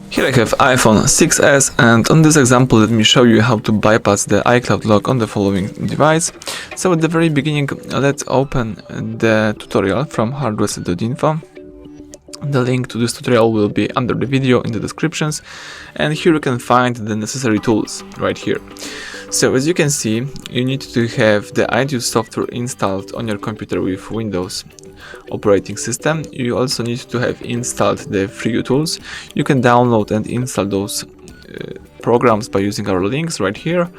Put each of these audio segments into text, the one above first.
Here I have iPhone 6s, and on this example let me show you how to bypass the iCloud lock on the following device. So at the very beginning, let's open the tutorial from HardReset.Info. The link to this tutorial will be under the video in the descriptions, and here you can find the necessary tools right here. So as you can see, you need to have the iTunes software installed on your computer with Windows operating system. You also need to have installed the free tools. You can download and install those programs by using our links right here.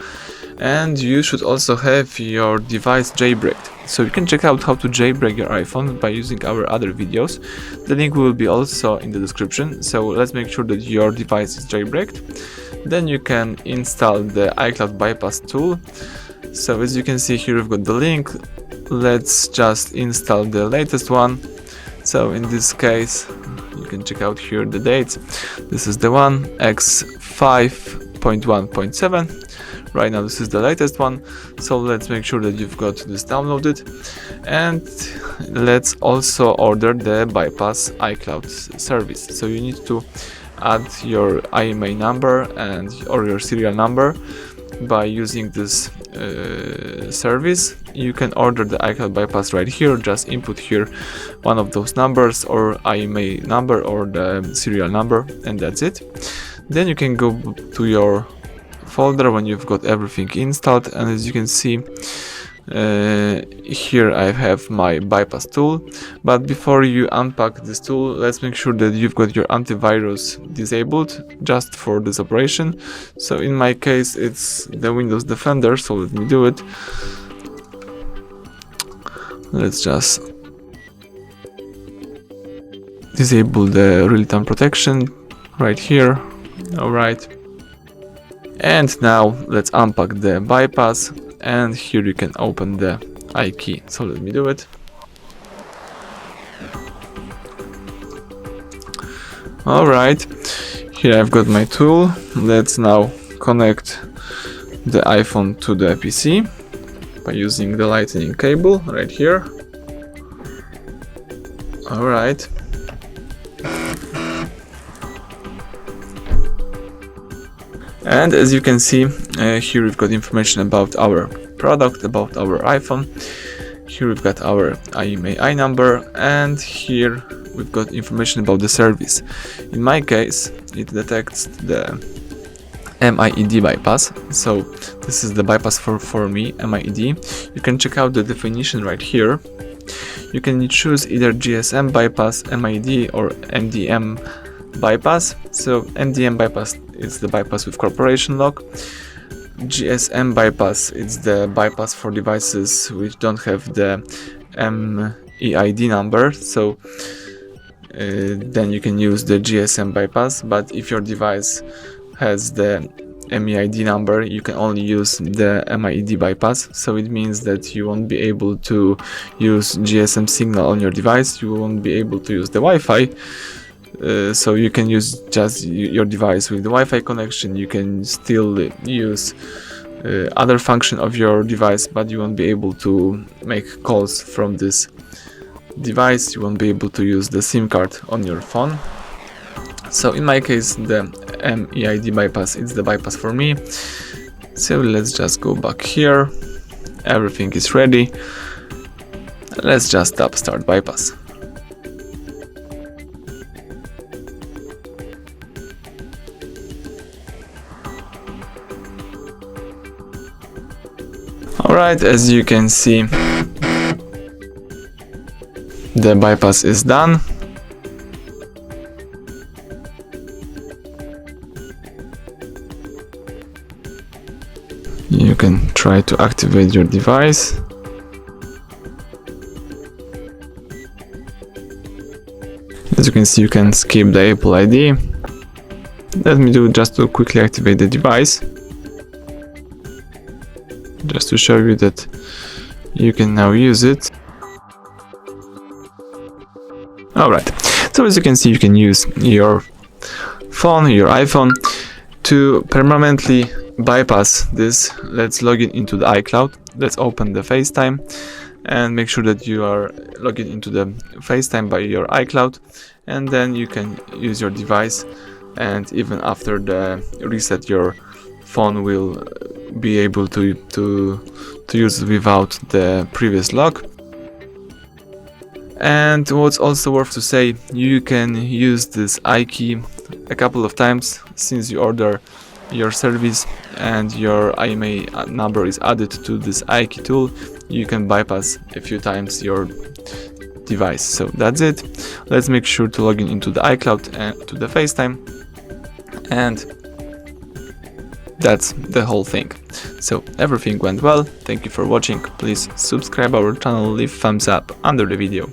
And you should also have your device jailbreaked. So you can check out how to jailbreak your iPhone by using our other videos. The link will be also in the description. So let's make sure that your device is jailbreaked. Then you can install the iCloud bypass tool. So as you can see here, we've got the link. Let's just install the latest one. So in this case, you can check out here the dates. This is the one, X5.1.7. Right now this is the latest one, so let's make sure that you've got this downloaded, and let's also order the bypass iCloud service. So you need to add your IMEI number or your serial number by using this service. You can order the iCloud bypass right here. Just input here one of those numbers, or IMEI number or the serial number, and that's it. Then you can go to your folder when you've got everything installed, and as you can see here I have my bypass tool. But before you unpack this tool, let's make sure that you've got your antivirus disabled just for this operation. So in my case it's the Windows Defender, so let me do it. Let's just disable the real-time protection right here. Alright. And now let's unpack the bypass, and here you can open the iKey. So let me do it. Alright, here I've got my tool. Let's now connect the iPhone to the PC by using the lightning cable right here. Alright. And as you can see, here we've got information about our product, about our iPhone. Here we've got our IMEI number, and here we've got information about the service. In my case, it detects the MIED bypass. So this is the bypass for me, MIED. You can check out the definition right here. You can choose either GSM bypass, MIED, or MDM bypass. So MDM bypass is the bypass with corporation lock. GSM bypass is the bypass for devices which don't have the MEID number. So then you can use the GSM bypass. But if your device has the MEID number, you can only use the MIED bypass. So it means that you won't be able to use GSM signal on your device. You won't be able to use the Wi-Fi. So you can use just your device with the Wi-Fi connection. You can still use other function of your device, but you won't be able to make calls from this device. You won't be able to use the SIM card on your phone. So in my case, the MEID bypass is the bypass for me. So let's just go back here. Everything is ready. Let's just tap start bypass. Alright, as you can see, the bypass is done. You can try to activate your device. As you can see, you can skip the Apple ID. Let me do it just to quickly activate the device, just to show you that you can now use it. Alright, so as you can see, you can use your phone, your iPhone, to permanently bypass this. Let's log in into the iCloud. Let's open the FaceTime, and make sure that you are logged into the FaceTime by your iCloud, and then you can use your device, and even after the reset your phone will be able to use it without the previous lock. And what's also worth to say, you can use this iKey a couple of times since you order your service and your IMEI number is added to this iKey tool. You can bypass a few times your device. So that's it. Let's make sure to log in into the iCloud and to the FaceTime, and that's the whole thing. So everything went well. Thank you for watching. Please subscribe our channel, leave thumbs up under the video.